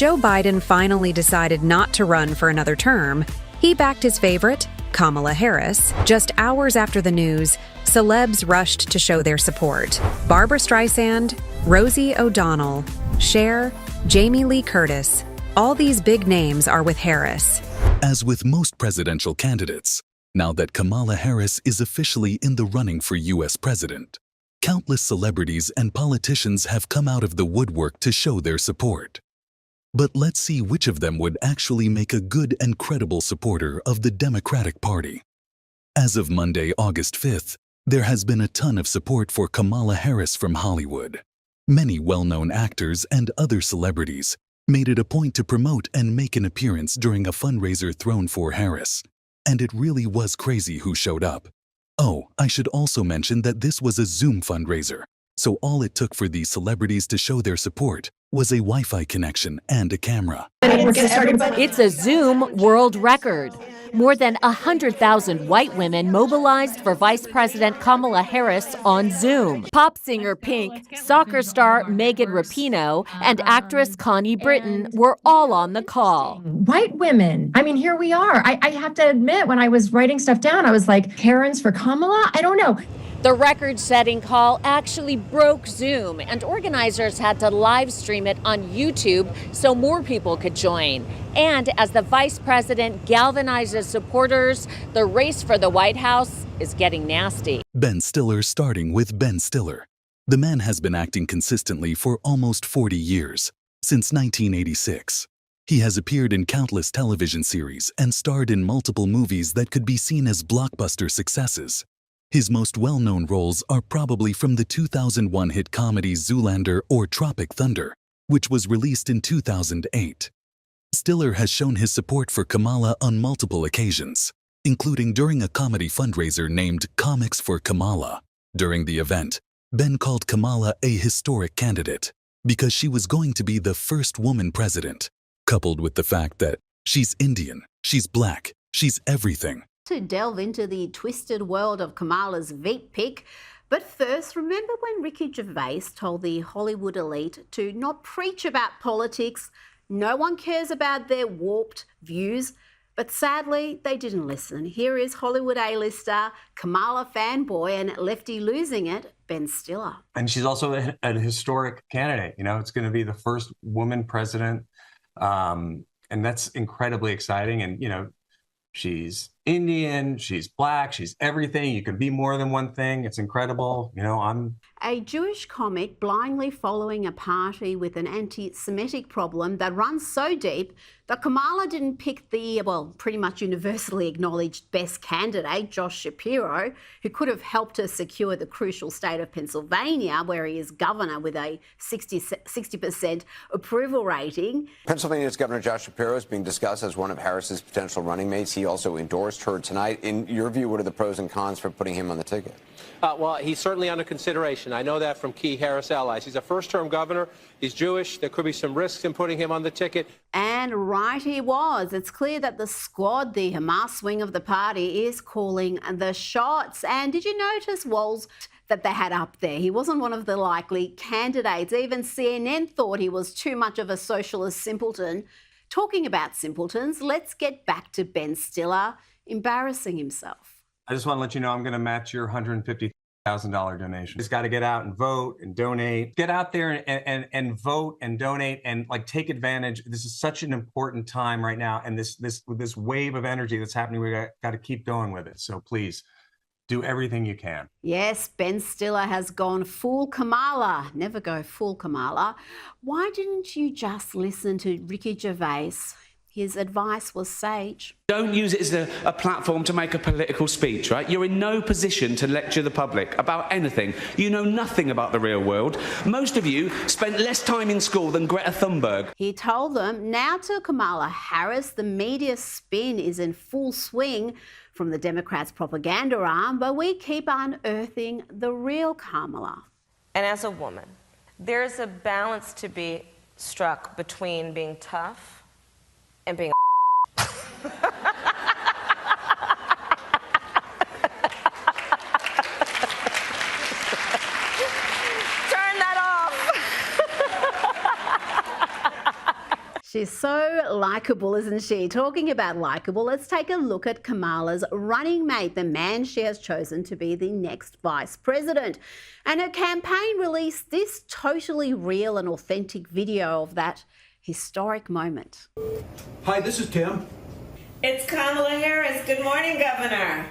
Joe Biden finally decided not to run for another term, he backed his favorite, Kamala Harris. Just hours after the news, celebs rushed to show their support. Barbra Streisand, Rosie O'Donnell, Cher, Jamie Lee Curtis, all these big names are with Harris. As with most presidential candidates, now that Kamala Harris is officially in the running for U.S. president, countless celebrities and politicians have come out of the woodwork to show their support. But let's see which of them would actually make a good and credible supporter of the Democratic Party. As of Monday, August 5th, there has been a ton of support for Kamala Harris from Hollywood. Many well-known actors and other celebrities made it a point to promote and make an appearance during a fundraiser thrown for Harris. And it really was crazy who showed up. Oh, I should also mention that this was a Zoom fundraiser, so all it took for these celebrities to show their support was a Wi-Fi connection and a camera. It's a Zoom world record. More than 100,000 white women mobilized for Vice President Kamala Harris on Zoom. Pop singer Pink, soccer star Megan Rapinoe, and actress Connie Britton were all on the call. White women. I mean, here we are. I have to admit, when I was writing stuff down, I was like, Karens for Kamala? I don't know. The record-setting call actually broke Zoom, and organizers had to live stream it on YouTube so more people could join. And as the vice president galvanizes supporters, the race for the White House is getting nasty. Ben Stiller, starting with Ben Stiller. The man has been acting consistently for almost 40 years, since 1986. He has appeared in countless television series and starred in multiple movies that could be seen as blockbuster successes. His most well-known roles are probably from the 2001 hit comedy Zoolander or Tropic Thunder, which was released in 2008. Stiller has shown his support for Kamala on multiple occasions, including during a comedy fundraiser named Comics for Kamala. During the event, Ben called Kamala a historic candidate because she was going to be the first woman president, coupled with the fact that she's Indian, she's black, she's everything. To delve into the twisted world of Kamala's Veep pick. But first, remember when Ricky Gervais told the Hollywood elite to not preach about politics? No one cares about their warped views. But sadly, they didn't listen. Here is Hollywood A-lister, Kamala fanboy, and lefty losing it, Ben Stiller. And she's also a historic candidate. You know, it's going to be the first woman president. And that's incredibly exciting. And, you know, she's Indian, she's black, she's everything. You can be more than one thing. It's incredible. You know, I'm a Jewish comic blindly following a party with an anti-Semitic problem that runs so deep that Kamala didn't pick the, well, pretty much universally acknowledged best candidate, Josh Shapiro, who could have helped her secure the crucial state of Pennsylvania, where he is governor with a 60% approval rating. Pennsylvania's Governor Josh Shapiro is being discussed as one of Harris's potential running mates. He also endorsed her tonight. In your view, what are the pros and cons for putting him on the ticket? Well, he's certainly under consideration. I know that from key Harris allies. He's a first-term governor. He's Jewish. There could be some risks in putting him on the ticket. And right he was. It's clear that the squad, the Hamas wing of the party, is calling the shots. And did you notice, Walls, that they had up there? He wasn't one of the likely candidates. Even CNN thought he was too much of a socialist simpleton. Talking about simpletons, let's get back to Ben Stiller embarrassing himself. I just want to let you know I'm going to match your $150,000 donation. You've got to get out and vote and donate. Get out there and vote and donate and like take advantage. This is such an important time right now, and this wave of energy that's happening, we got to keep going with it. So please do everything you can. Yes, Ben Stiller has gone full Kamala. Never go full Kamala. Why didn't you just listen to Ricky Gervais? His advice was sage. Don't use it as a platform to make a political speech, right? You're in no position to lecture the public about anything. You know nothing about the real world. Most of you spent less time in school than Greta Thunberg. He told them, now to Kamala Harris, the media spin is in full swing from the Democrats' propaganda arm, but we keep unearthing the real Kamala. And as a woman, there's a balance to be struck between being tough and being Turn that off. She's so likeable, isn't she? Talking about likeable, let's take a look at Kamala's running mate, the man she has chosen to be the next vice president. And her campaign released this totally real and authentic video of that historic moment. Hi, this is Tim. It's Kamala Harris. Good morning, Governor.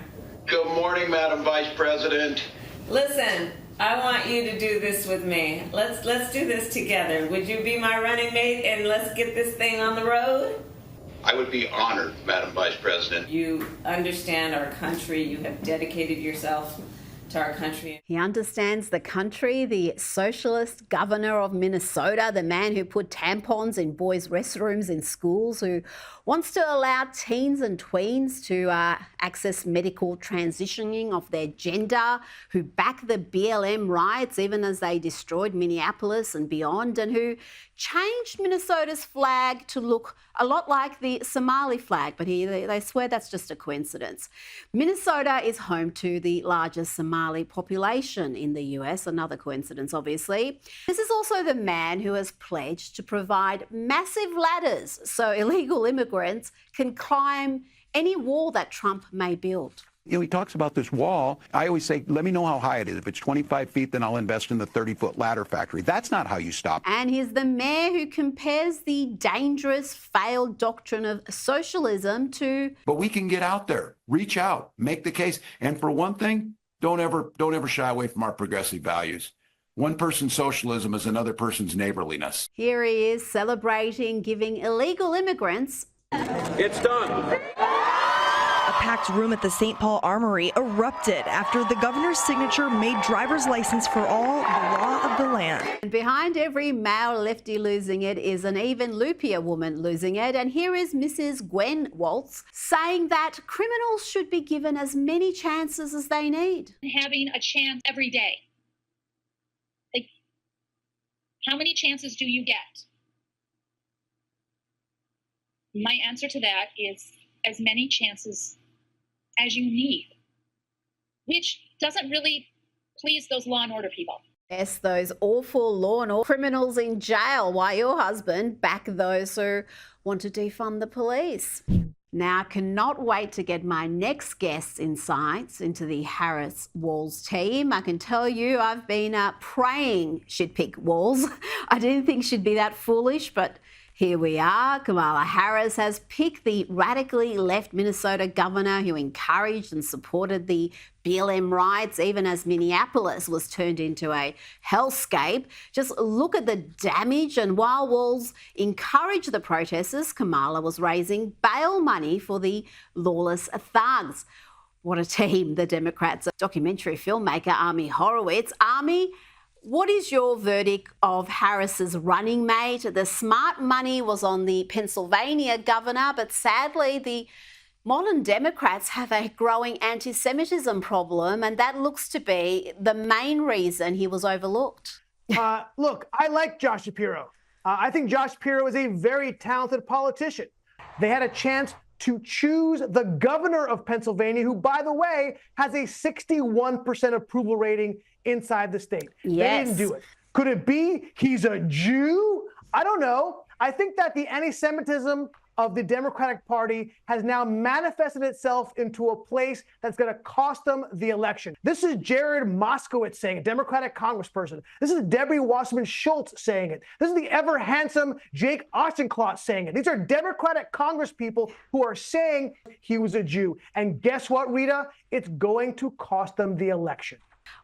Good morning, Madam Vice President. Listen, I want you to do this with me. Let's do this together. Would you be my running mate and let's get this thing on the road? I would be honored, Madam Vice President. You understand our country. You have dedicated yourself to our country. He understands the country, the socialist governor of Minnesota, the man who put tampons in boys' restrooms in schools, who wants to allow teens and tweens to access medical transitioning of their gender, who back the BLM riots even as they destroyed Minneapolis and beyond, and who changed Minnesota's flag to look a lot like the Somali flag, but they swear that's just a coincidence. Minnesota is home to the largest Somali population in the US, another coincidence obviously. This is also the man who has pledged to provide massive ladders so illegal immigrants can climb any wall that Trump may build. You know, he talks about this wall. I always say, let me know how high it is. If it's 25 feet, then I'll invest in the 30-foot ladder factory. That's not how you stop. And he's the mayor who compares the dangerous, failed doctrine of socialism to... But we can get out there, reach out, make the case. And for one thing, don't ever shy away from our progressive values. One person's socialism is another person's neighborliness. Here he is celebrating giving illegal immigrants... It's done. A packed room at the St. Paul Armory erupted after the governor's signature made driver's license for all the law of the land. And behind every male lefty losing it is an even loopier woman losing it. And here is Mrs. Gwen Waltz saying that criminals should be given as many chances as they need. Having a chance every day. Like, how many chances do you get? My answer to that is as many chances as you need, which doesn't really please those law and order people. Yes, those awful law and order criminals in jail, while your husband back those who want to defund the police. Now, I cannot wait to get my next guest's insights into the Harris-Walz team. I can tell you I've been praying she'd pick Walz. I didn't think she'd be that foolish, but here we are. Kamala Harris has picked the radically left Minnesota governor who encouraged and supported the BLM riots, even as Minneapolis was turned into a hellscape. Just look at the damage. And while Walz encouraged the protesters, Kamala was raising bail money for the lawless thugs. What a team, the Democrats. Documentary filmmaker Ami Horowitz. Ami, what is your verdict of Harris's running mate? The smart money was on the Pennsylvania governor, but sadly the modern Democrats have a growing anti-Semitism problem, and that looks to be the main reason he was overlooked. Look, I like Josh Shapiro. I think Josh Shapiro is a very talented politician. They had a chance to choose the governor of Pennsylvania, who, by the way, has a 61% approval rating inside the state. Yes. They didn't do it. Could it be he's a Jew? I don't know. I think that the anti-Semitism of the Democratic Party has now manifested itself into a place that's going to cost them the election. This is Jared Moskowitz saying it, Democratic congressperson. This is Debbie Wasserman Schultz saying it. This is the ever handsome Jake Auchincloss saying it. These are Democratic congresspeople who are saying he was a Jew. And guess what, Rita? It's going to cost them the election.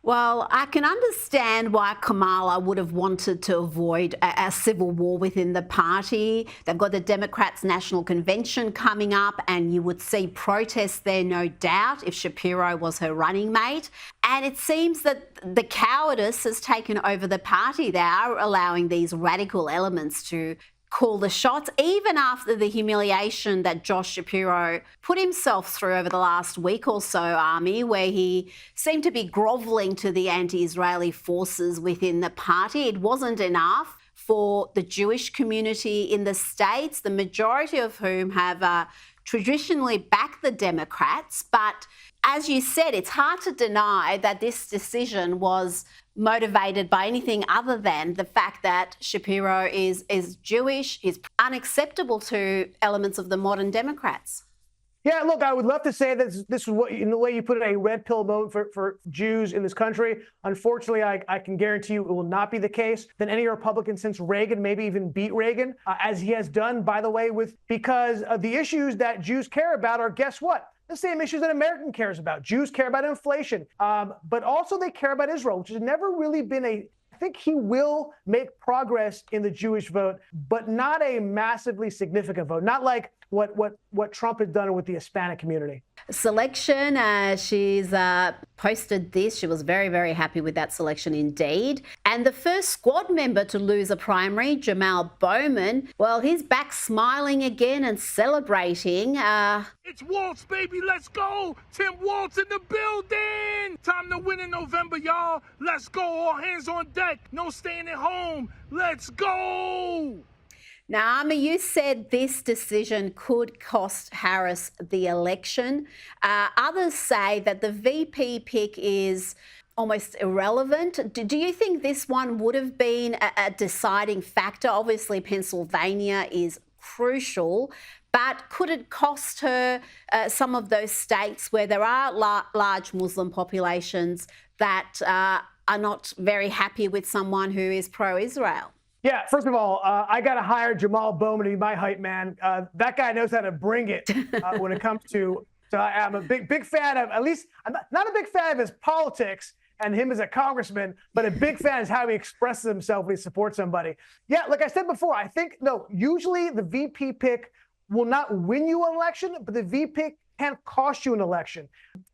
Well, I can understand why Kamala would have wanted to avoid a civil war within the party. They've got the Democrats' National Convention coming up, and you would see protests there, no doubt, if Shapiro was her running mate. And it seems that the cowardice has taken over the party. They are allowing these radical elements to call the shots, even after the humiliation that Josh Shapiro put himself through over the last week or so, Army, where he seemed to be grovelling to the anti-Israeli forces within the party. It wasn't enough for the Jewish community in the States, the majority of whom have traditionally back the Democrats. But as you said, it's hard to deny that this decision was motivated by anything other than the fact that Shapiro is Jewish, is unacceptable to elements of the modern Democrats. Yeah, look, I would love to say that this is what, in the way you put it, a red pill moment for Jews in this country. Unfortunately, I can guarantee you it will not be the case. Then any Republican since Reagan, maybe even beat Reagan, as he has done, by the way, because the issues that Jews care about are, guess what? The same issues that American cares about. Jews care about inflation, but also they care about Israel, which has never really been I think he will make progress in the Jewish vote, but not a massively significant vote, not like what Trump has done with the Hispanic community. Selection, she's posted this. She was very, very happy with that selection indeed. And the first squad member to lose a primary, Jamal Bowman, well, he's back smiling again and celebrating. It's Waltz, baby. Let's go. Tim Waltz in the building. Time to win in November, y'all. Let's go. All hands on deck. No staying at home. Let's go. Now, Ami, you said this decision could cost Harris the election. Others say that the VP pick is almost irrelevant. Do you think this one would have been a deciding factor? Obviously, Pennsylvania is crucial, but could it cost her some of those states where there are large Muslim populations that are not very happy with someone who is pro-Israel? Yeah, first of all, I got to hire Jamal Bowman to be my hype man. That guy knows how to bring it when it comes to. So I'm a big fan of, at least, I'm not a big fan of his politics and him as a congressman, but a big fan is how he expresses himself when he supports somebody. Yeah, like I said before, I think, no, usually the VP pick will not win you an election, but the VP pick can cost you an election.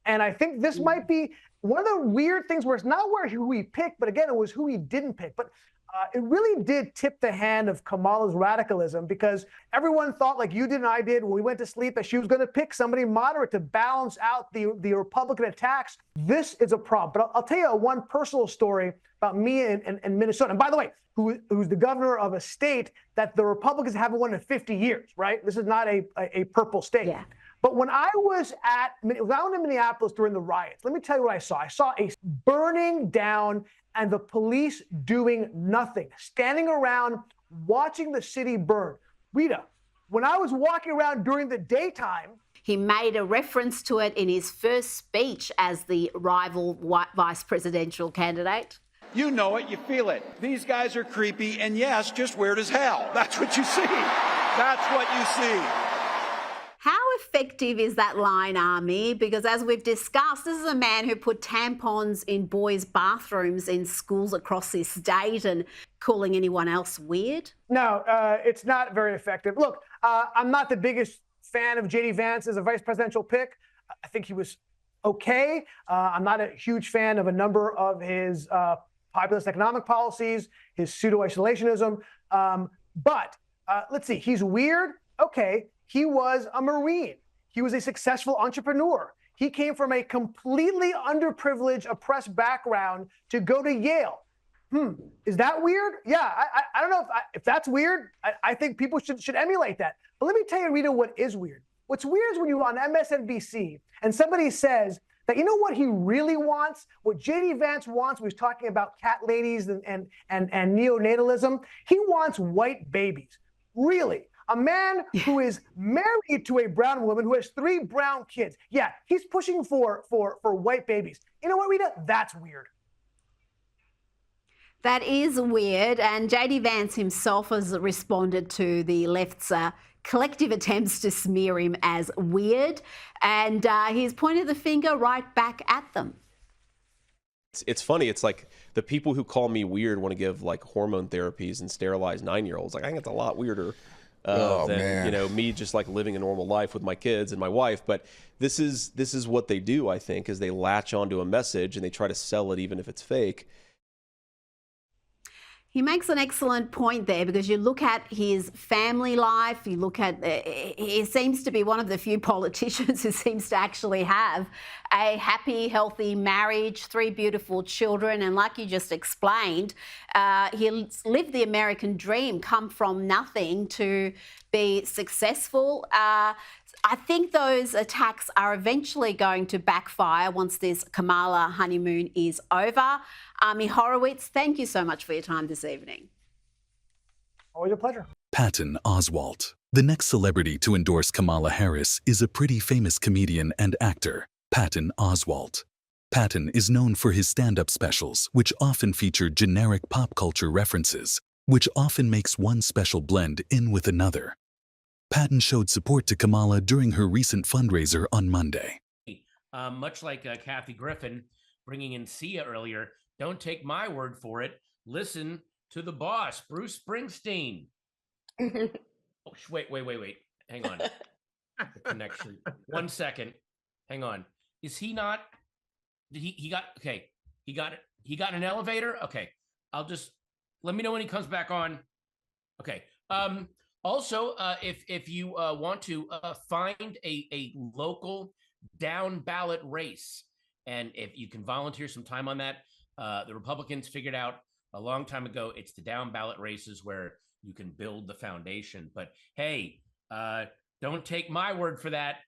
And I think this might be one of the weird things where it's not who he picked, but again, it was who he didn't pick. But it really did tip the hand of Kamala's radicalism, because everyone thought, like you did and I did when we went to sleep, that she was going to pick somebody moderate to balance out the Republican attacks. This is a problem. But I'll tell you one personal story about me in Minnesota. And by the way, who's the governor of a state that the Republicans haven't won in 50 years, right? This is not a purple state. Yeah. But when I was in Minneapolis during the riots, let me tell you what I saw. I saw a burning down and the police doing nothing, standing around watching the city burn. Rita, when I was walking around during the daytime, he made a reference to it in his first speech as the rival vice presidential candidate. You know it, you feel it. These guys are creepy and yes, just weird as hell. That's what you see. That's what you see. How effective is that line, Ami? Because as we've discussed, this is a man who put tampons in boys' bathrooms in schools across this state and calling anyone else weird. No, it's not very effective. Look, I'm not the biggest fan of J.D. Vance as a vice presidential pick. I think he was okay. I'm not a huge fan of a number of his populist economic policies, his pseudo-isolationism. But let's see, he's weird. Okay. He was a Marine. He was a successful entrepreneur. He came from a completely underprivileged, oppressed background to go to Yale. Is that weird? Yeah, I don't know if that's weird. I think people should emulate that. But let me tell you, Rita, what is weird. What's weird is when you're on MSNBC and somebody says that, you know what he really wants? What J.D. Vance wants when he's talking about cat ladies and neonatalism, he wants white babies. Really? A man who is married to a brown woman who has 3 brown kids. Yeah, he's pushing for white babies. You know what, Rita? That's weird. That is weird. And J.D. Vance himself has responded to the left's collective attempts to smear him as weird. And he's pointed the finger right back at them. It's funny. It's like the people who call me weird want to give like hormone therapies and sterilize 9-year-olds. Like I think it's a lot weirder than me just like living a normal life with my kids and my wife. But this is what they do, I think, is they latch onto a message and they try to sell it even if it's fake. He makes an excellent point there, because you look at his family life, you look at, he seems to be one of the few politicians who seems to actually have a happy, healthy marriage, 3 beautiful children. And like you just explained, he lived the American dream, come from nothing to be successful. I think those attacks are eventually going to backfire once this Kamala honeymoon is over. Ami Horowitz, thank you so much for your time this evening. Always a pleasure. Patton Oswalt. The next celebrity to endorse Kamala Harris is a pretty famous comedian and actor, Patton Oswalt. Patton is known for his stand-up specials, which often feature generic pop culture references, which often makes one special blend in with another. Patton showed support to Kamala during her recent fundraiser on Monday. Much like Kathy Griffin bringing in Sia earlier, don't take my word for it. Listen to the boss, Bruce Springsteen. Oh, wait. Hang on. The connection. 1 second. Hang on. Is he not? Did he got? Okay. He got it. He got an elevator. Okay. I'll just let me know when he comes back on. Okay. Also, if you want to find a local down ballot race, and if you can volunteer some time on that, the Republicans figured out a long time ago it's the down ballot races where you can build the foundation. But hey, don't take my word for that.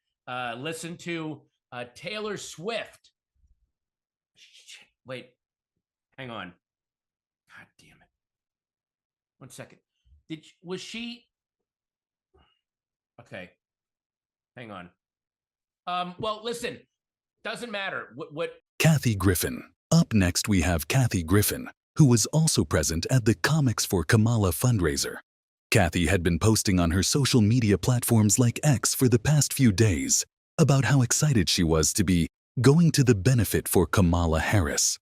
Listen to Taylor Swift. Wait, hang on. God damn it. 1 second. Was she? Okay, hang on. Well, listen, doesn't matter. What? Kathy Griffin. Up next, we have Kathy Griffin, who was also present at the Comics for Kamala fundraiser. Kathy had been posting on her social media platforms like X for the past few days about how excited she was to be going to the benefit for Kamala Harris.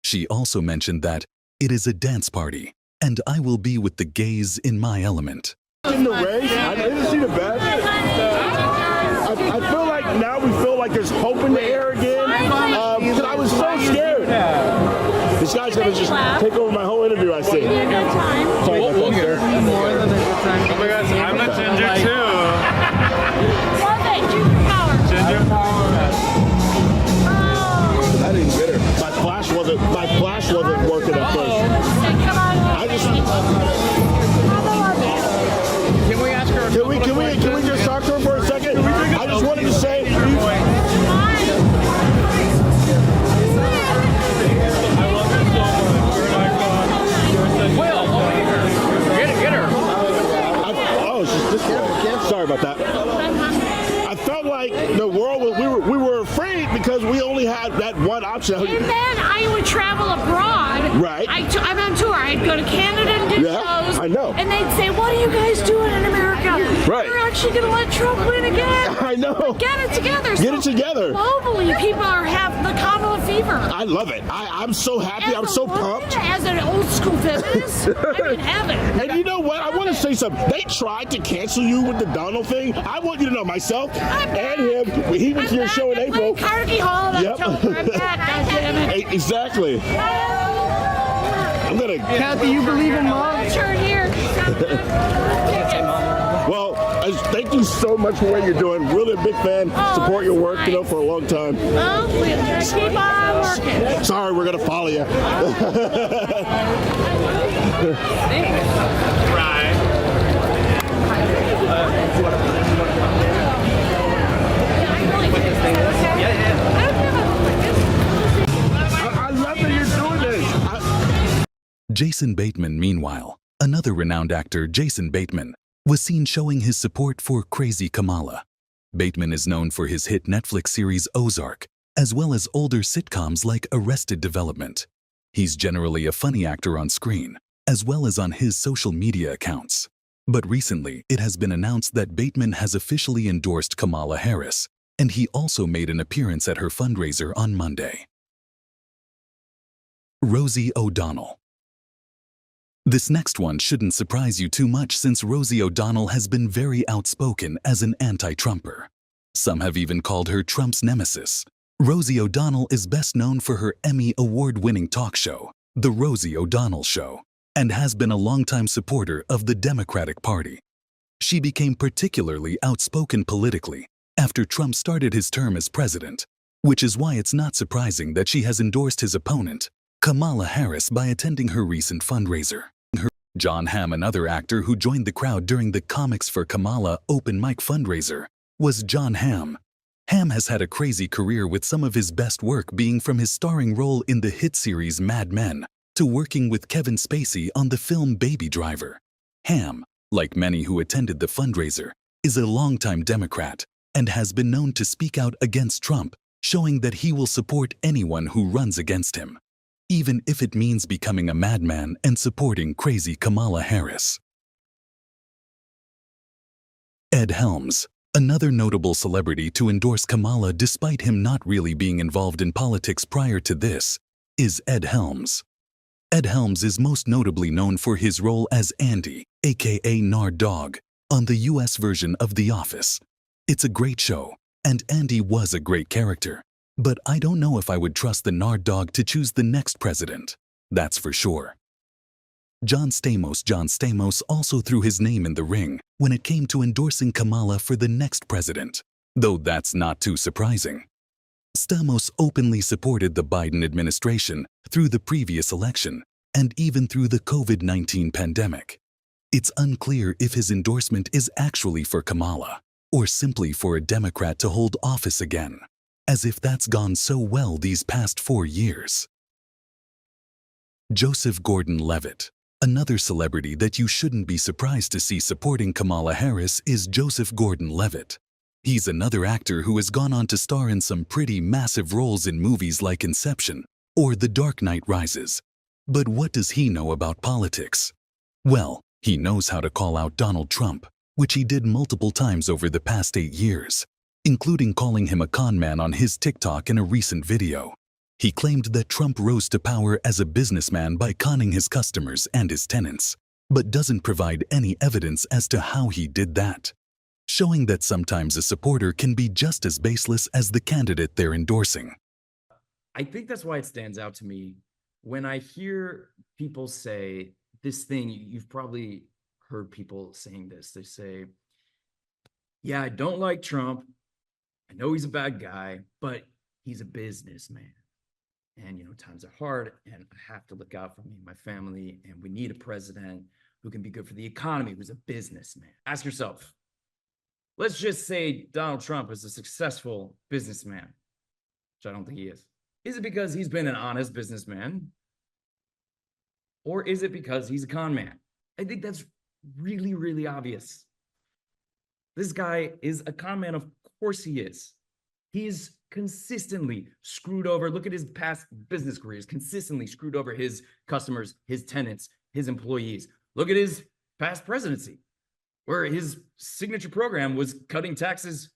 She also mentioned that it is a dance party, and I will be with the gays in my element. In the race, I didn't see the bet. I feel like now we feel like there's hope in the air again. Because I was so scared. This guy's gonna just take over my whole interview. I see. We'll hear. More than a good time. Oh my gosh, I'm a ginger too. Love it, ginger power. Ginger power. I didn't get her. My flash wasn't working at first. I just. Can we ask her? Can we just talk to her for a second? I just wanted to say. Get her. She's this way. Sorry about that. I felt like the world was, we were afraid because we only had that one option. And then I would travel abroad. Right. I'm on tour. I'd go to Canada and do shows. I know. And they'd say, "What are you guys doing in America? Right. You're actually going to let Trump win again? I know. Get it together." Get it together. Globally, people have the Kamala fever. I love it. I'm so happy. I'm so pumped. As an old school feminist, I'm in heaven. And you know what? I want to say something. They tried to cancel you with the Donald thing. I want you to know myself and him. He went to your show in April. Carnegie Hall in October. I'm back, goddammit. Exactly. I'm gonna. Kathy, you believe in love? Here. Well, thank you so much for what you're doing. Really a big fan. Support your work, for a long time. Well, we'll keep on working. Sorry, we're gonna follow you. Right. I love that you're doing this. Jason Bateman, meanwhile, another renowned actor, Jason Bateman, was seen showing his support for Crazy Kamala. Bateman is known for his hit Netflix series Ozark, as well as older sitcoms like Arrested Development. He's generally a funny actor on screen, as well as on his social media accounts. But recently, it has been announced that Bateman has officially endorsed Kamala Harris, and he also made an appearance at her fundraiser on Monday. Rosie O'Donnell. This next one shouldn't surprise you too much since Rosie O'Donnell has been very outspoken as an anti-Trumper. Some have even called her Trump's nemesis. Rosie O'Donnell is best known for her Emmy award-winning talk show, The Rosie O'Donnell Show, and has been a longtime supporter of the Democratic Party. She became particularly outspoken politically after Trump started his term as president, which is why it's not surprising that she has endorsed his opponent, Kamala Harris, by attending her recent fundraiser. John Hamm, another actor who joined the crowd during the Comics for Kamala open mic fundraiser, was John Hamm. Hamm has had a crazy career, with some of his best work being from his starring role in the hit series Mad Men to working with Kevin Spacey on the film Baby Driver. Hamm, like many who attended the fundraiser, is a longtime Democrat and has been known to speak out against Trump, showing that he will support anyone who runs against him, even if it means becoming a madman and supporting crazy Kamala Harris. Ed Helms, another notable celebrity to endorse Kamala despite him not really being involved in politics prior to this, is Ed Helms. Ed Helms is most notably known for his role as Andy, aka Nard Dog, on the US version of The Office. It's a great show, and Andy was a great character, but I don't know if I would trust the Nard Dog to choose the next president, that's for sure. John Stamos also threw his name in the ring when it came to endorsing Kamala for the next president, though that's not too surprising. Stamos openly supported the Biden administration through the previous election and even through the COVID-19 pandemic. It's unclear if his endorsement is actually for Kamala or simply for a Democrat to hold office again, as if that's gone so well these past 4 years. Joseph Gordon-Levitt, another celebrity that you shouldn't be surprised to see supporting Kamala Harris, is Joseph Gordon-Levitt. He's another actor who has gone on to star in some pretty massive roles in movies like Inception or The Dark Knight Rises. But what does he know about politics? Well, he knows how to call out Donald Trump, which he did multiple times over the past 8 years, including calling him a con man on his TikTok in a recent video. He claimed that Trump rose to power as a businessman by conning his customers and his tenants, but doesn't provide any evidence as to how he did that, showing that sometimes a supporter can be just as baseless as the candidate they're endorsing. I think that's why it stands out to me when I hear people say this thing. You've probably heard people saying this. They say, yeah, I don't like Trump. I know he's a bad guy, but he's a businessman. And, times are hard and I have to look out for me and my family. And we need a president who can be good for the economy, who's a businessman. Ask yourself, let's just say Donald Trump is a successful businessman, which I don't think he is. Is it because he's been an honest businessman? Or is it because he's a con man? I think that's really, really obvious. This guy is a con man. Of course he is. He's consistently screwed over. Look at his past business careers, consistently screwed over his customers, his tenants, his employees. Look at his past presidency, where his signature program was cutting taxes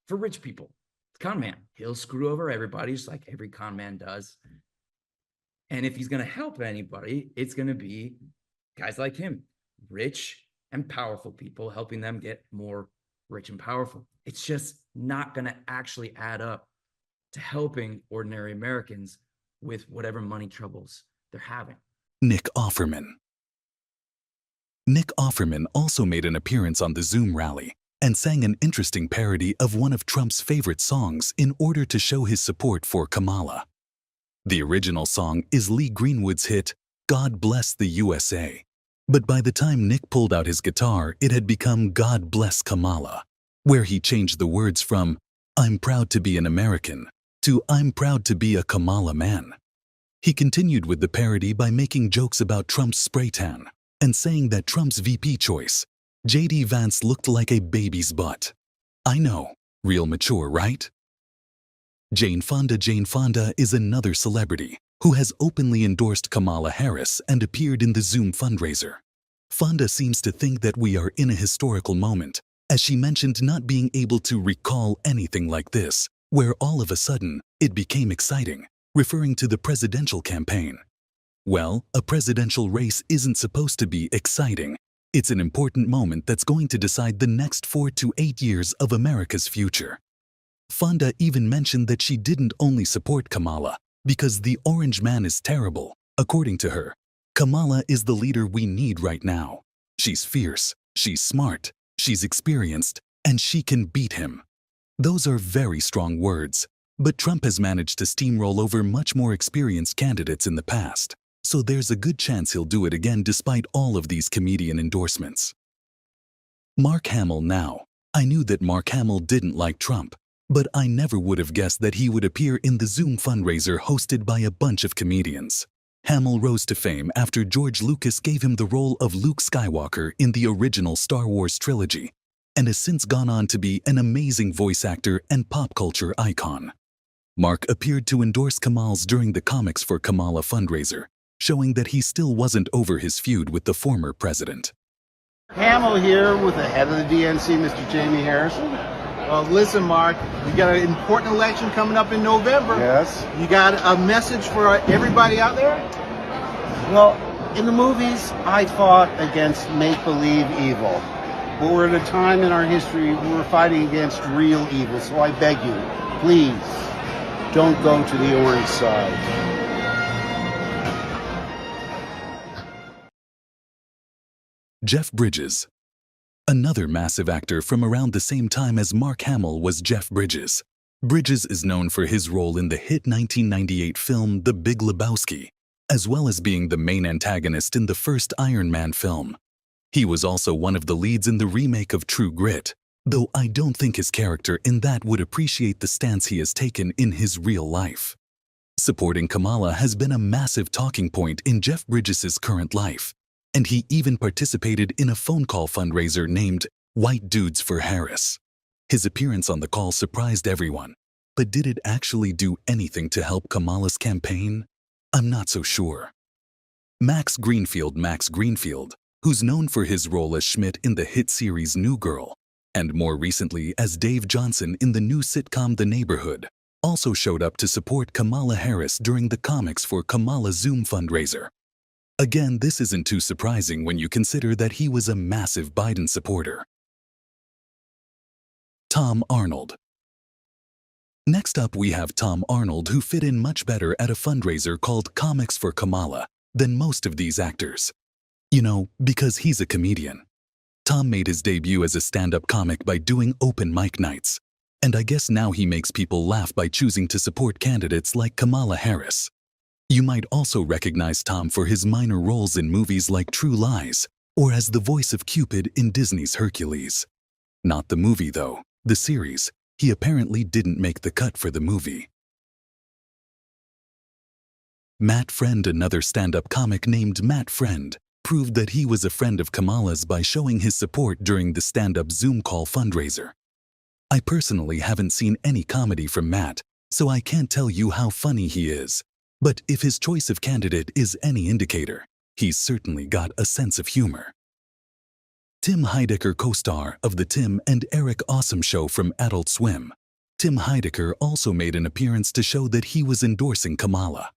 for rich people. Con man, he'll screw over everybody, just like every con man does. And if he's going to help anybody, it's going to be guys like him, rich and powerful people, helping them get more rich and powerful. It's just not going to actually add up to helping ordinary Americans with whatever money troubles they're having. Nick Offerman. Nick Offerman also made an appearance on the Zoom rally and sang an interesting parody of one of Trump's favorite songs in order to show his support for Kamala. The original song is Lee Greenwood's hit, God Bless the USA. But by the time Nick pulled out his guitar, it had become God Bless Kamala, where he changed the words from I'm proud to be an American to I'm proud to be a Kamala man. He continued with the parody by making jokes about Trump's spray tan and saying that Trump's VP choice, J.D. Vance, looked like a baby's butt. I know, real mature, right? Jane Fonda is another celebrity who has openly endorsed Kamala Harris and appeared in the Zoom fundraiser. Fonda seems to think that we are in a historical moment, as she mentioned not being able to recall anything like this, where all of a sudden it became exciting, referring to the presidential campaign. Well, a presidential race isn't supposed to be exciting. It's an important moment that's going to decide the next 4 to 8 years of America's future. Fonda even mentioned that she didn't only support Kamala because the orange man is terrible. According to her, Kamala is the leader we need right now. She's fierce, she's smart, she's experienced, and she can beat him. Those are very strong words, but Trump has managed to steamroll over much more experienced candidates in the past. so there's a good chance he'll do it again despite all of these comedian endorsements. Mark Hamill now. I knew that Mark Hamill didn't like Trump, but I never would have guessed that he would appear in the Zoom fundraiser hosted by a bunch of comedians. Hamill rose to fame after George Lucas gave him the role of Luke Skywalker in the original Star Wars trilogy, and has since gone on to be an amazing voice actor and pop culture icon. Mark appeared to endorse Kamal's during the Comics for Kamala fundraiser, showing that he still wasn't over his feud with the former president. Hamill here with the head of the DNC, Mr. Jamie Harrison. Listen, Mark, we got an important election coming up in November. Yes. You got a message for everybody out there? Well, in the movies, I fought against make-believe evil. But we're at a time in our history where we're fighting against real evil. So I beg you, please, don't go to the orange side. Jeff Bridges. Another massive actor from around the same time as Mark Hamill was Jeff Bridges. Bridges is known for his role in the hit 1998 film The Big Lebowski, as well as being the main antagonist in the first Iron Man film. He was also one of the leads in the remake of True Grit, though I don't think his character in that would appreciate the stance he has taken in his real life. Supporting Kamala has been a massive talking point in Jeff Bridges' current life, and he even participated in a phone call fundraiser named White Dudes for Harris. His appearance on the call surprised everyone, but did it actually do anything to help Kamala's campaign? I'm not so sure. Max Greenfield, who's known for his role as Schmidt in the hit series New Girl, and more recently as Dave Johnson in the new sitcom The Neighborhood, also showed up to support Kamala Harris during the Comics for Kamala Zoom fundraiser. Again, this isn't too surprising when you consider that he was a massive Biden supporter. Tom Arnold. Next up, we have Tom Arnold, who fit in much better at a fundraiser called Comics for Kamala than most of these actors. You know, because he's a comedian. Tom made his debut as a stand-up comic by doing open mic nights, and I guess now he makes people laugh by choosing to support candidates like Kamala Harris. You might also recognize Tom for his minor roles in movies like True Lies, or as the voice of Cupid in Disney's Hercules. Not the movie, though, the series. He apparently didn't make the cut for the movie. Matt Friend, another stand-up comic named Matt Friend, proved that he was a friend of Kamala's by showing his support during the stand-up Zoom call fundraiser. I personally haven't seen any comedy from Matt, so I can't tell you how funny he is. But if his choice of candidate is any indicator, he's certainly got a sense of humor. Tim Heidecker, co-star of The Tim and Eric Awesome Show from Adult Swim. Tim Heidecker also made an appearance to show that he was endorsing Kamala.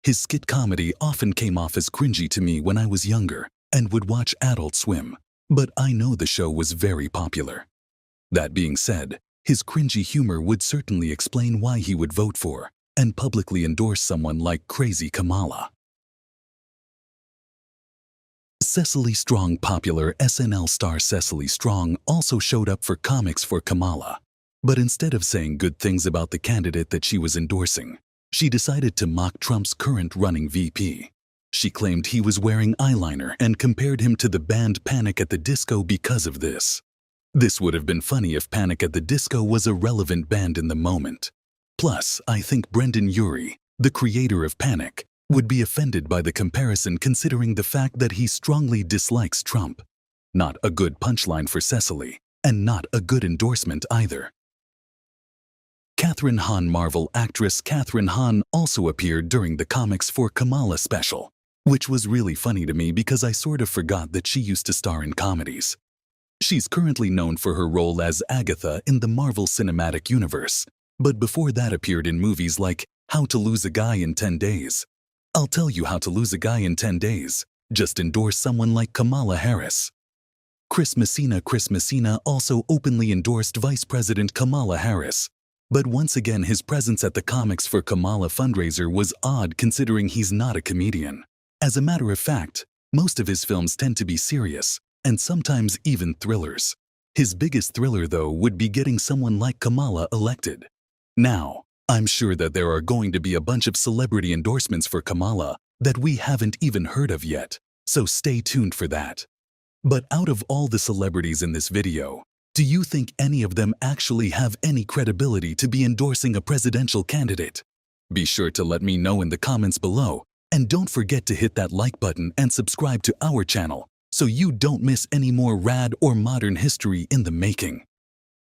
His skit comedy often came off as cringy to me when I was younger and would watch Adult Swim, but I know the show was very popular. That being said, his cringy humor would certainly explain why he would vote for and publicly endorse someone like Crazy Kamala. Cecily Strong. Popular SNL star Cecily Strong also showed up for Comics for Kamala, but instead of saying good things about the candidate that she was endorsing, she decided to mock Trump's current running VP. She claimed he was wearing eyeliner and compared him to the band Panic at the Disco because of this. This would have been funny if Panic at the Disco was a relevant band in the moment. Plus, I think Brendan Urie, the creator of Panic, would be offended by the comparison considering the fact that he strongly dislikes Trump. Not a good punchline for Cecily, and not a good endorsement either. Kathryn Hahn. Marvel actress Kathryn Hahn also appeared during the Comics for Kamala special, which was really funny to me because I sort of forgot that she used to star in comedies. She's currently known for her role as Agatha in the Marvel Cinematic Universe, but before that appeared in movies like How to Lose a Guy in 10 Days. I'll tell you how to lose a guy in 10 days. Just endorse someone like Kamala Harris. Chris Messina. Chris Messina also openly endorsed Vice President Kamala Harris. But once again, his presence at the Comics for Kamala fundraiser was odd considering he's not a comedian. As a matter of fact, most of his films tend to be serious, and sometimes even thrillers. His biggest thriller, though, would be getting someone like Kamala elected. Now, I'm sure that there are going to be a bunch of celebrity endorsements for Kamala that we haven't even heard of yet, so stay tuned for that. But out of all the celebrities in this video, do you think any of them actually have any credibility to be endorsing a presidential candidate? Be sure to let me know in the comments below, and don't forget to hit that like button and subscribe to our channel so you don't miss any more rad or modern history in the making.